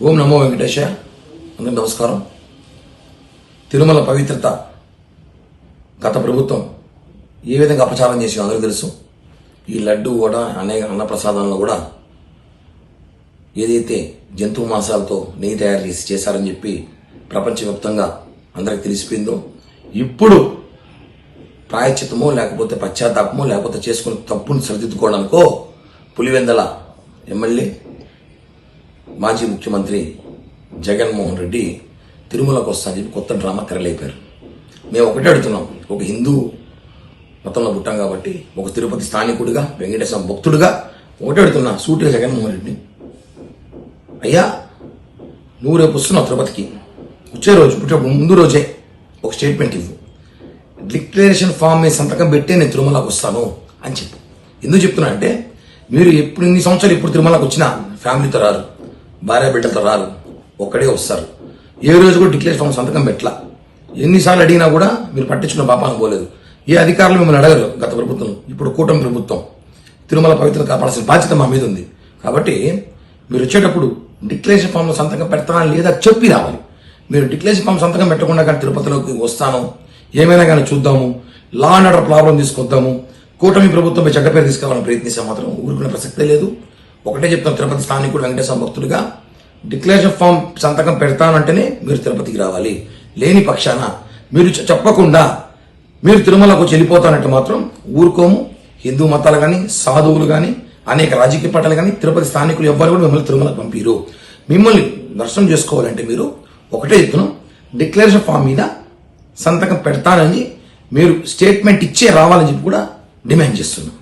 ఓం నమో వెంకటేశ. అందరికీ నమస్కారం. తిరుమల పవిత్రత గత ప్రభుత్వం ఏ విధంగా అపచారం చేసిందో అందరికీ తెలుసు. ఈ లడ్డు కూడా అనేక అన్నప్రసాదాలను కూడా ఏదైతే జంతు మాంసాలతో నెయ్యి తయారు చేసి చేశారని చెప్పి ప్రపంచవ్యాప్తంగా అందరికి తెలిసిపోయిందో, ఇప్పుడు ప్రాయశ్చిత్తమో లేకపోతే పశ్చాత్తాపమో లేకపోతే చేసుకున్న తప్పును సరిదిద్దుకోవడానికో పులివెందల ఎమ్మెల్యే మాజీ ముఖ్యమంత్రి జగన్మోహన్ రెడ్డి తిరుమలకు వస్తానని చెప్పి కొత్త డ్రామా తెరలేపారు. మేము ఒకటే అడుగుతున్నాం, ఒక హిందూ మతంలో పుట్టాం కాబట్టి, ఒక తిరుపతి స్థానికుడిగా, వెంకటేశ్వర భక్తుడిగా ఒకటే అడుగుతున్నా సూటిగా జగన్మోహన్ రెడ్డి, అయ్యా నువ్వు రేపు వస్తున్నావు తిరుపతికి, వచ్చే రోజు ముందు రోజే ఒక స్టేట్మెంట్ ఇవ్వు, డిక్లరేషన్ ఫామ్ మీద సంతకం పెట్టే నేను తిరుమలకు వస్తాను అని చెప్పు. ఎందుకు చెప్తున్నా అంటే, మీరు ఎప్పుడు ఇన్ని సంవత్సరాలు ఇప్పుడు తిరుమలకు వచ్చినా ఫ్యామిలీతో రారు, భార్య బిడ్డలతో రారు, ఒక్కడే వస్తారు. ఏ రోజు కూడా డిక్లరేషన్ ఫామ్ సంతకం పెట్టలా. ఎన్నిసార్లు అడిగినా కూడా మీరు పట్టించుకున్న పాపానికి పోలేదు. ఏ అధికారులు మిమ్మల్ని అడగరు. గత ప్రభుత్వం, ఇప్పుడు కూటమి ప్రభుత్వం తిరుమల పవిత్రత కాపాడాల్సిన బాధ్యత మా మీద ఉంది. కాబట్టి మీరు వచ్చేటప్పుడు డిక్లరేషన్ ఫామ్లో సంతకం పెడతానా లేదా చెప్పి రావాలి. మీరు డిక్లరేషన్ ఫామ్ సంతకం పెట్టకుండా కానీ తిరుపతిలోకి వస్తాను, ఏమైనా కానీ చూద్దాము, లా అండ్ ఆర్డర్ ప్రాబ్లం తీసుకొద్దాము, కూటమి ప్రభుత్వంపై చెడ్డ పేరు తీసుకురావాలని ప్రయత్నిస్తే మాత్రం ఊరుకునే ప్రసక్తే లేదు. ఒకటే చెప్తాను, తిరుపతి స్థానికుడు వెంకటేశ్వర భక్తుడిగా డిక్లరేషన్ ఫామ్ సంతకం పెడతానంటేనే మీరు తిరుపతికి రావాలి. లేని పక్షాన మీరు చెప్పకుండా మీరు తిరుమలకు వచ్చి వెళ్ళిపోతానంటే మాత్రం ఊరుకోము. హిందూ మతాలు కానీ, సాధువులు కానీ, అనేక రాజకీయ పార్టీలు కానీ, తిరుపతి స్థానికులు ఎవ్వరు కూడా మిమ్మల్ని తిరుమలకు పంపిరు. మిమ్మల్ని దర్శనం చేసుకోవాలంటే మీరు ఒకటే చెప్తున్నాం, డిక్లరేషన్ ఫామ్ మీద సంతకం పెడతానని మీరు స్టేట్మెంట్ ఇచ్చే రావాలని చెప్పి కూడా డిమాండ్ చేస్తున్నాం.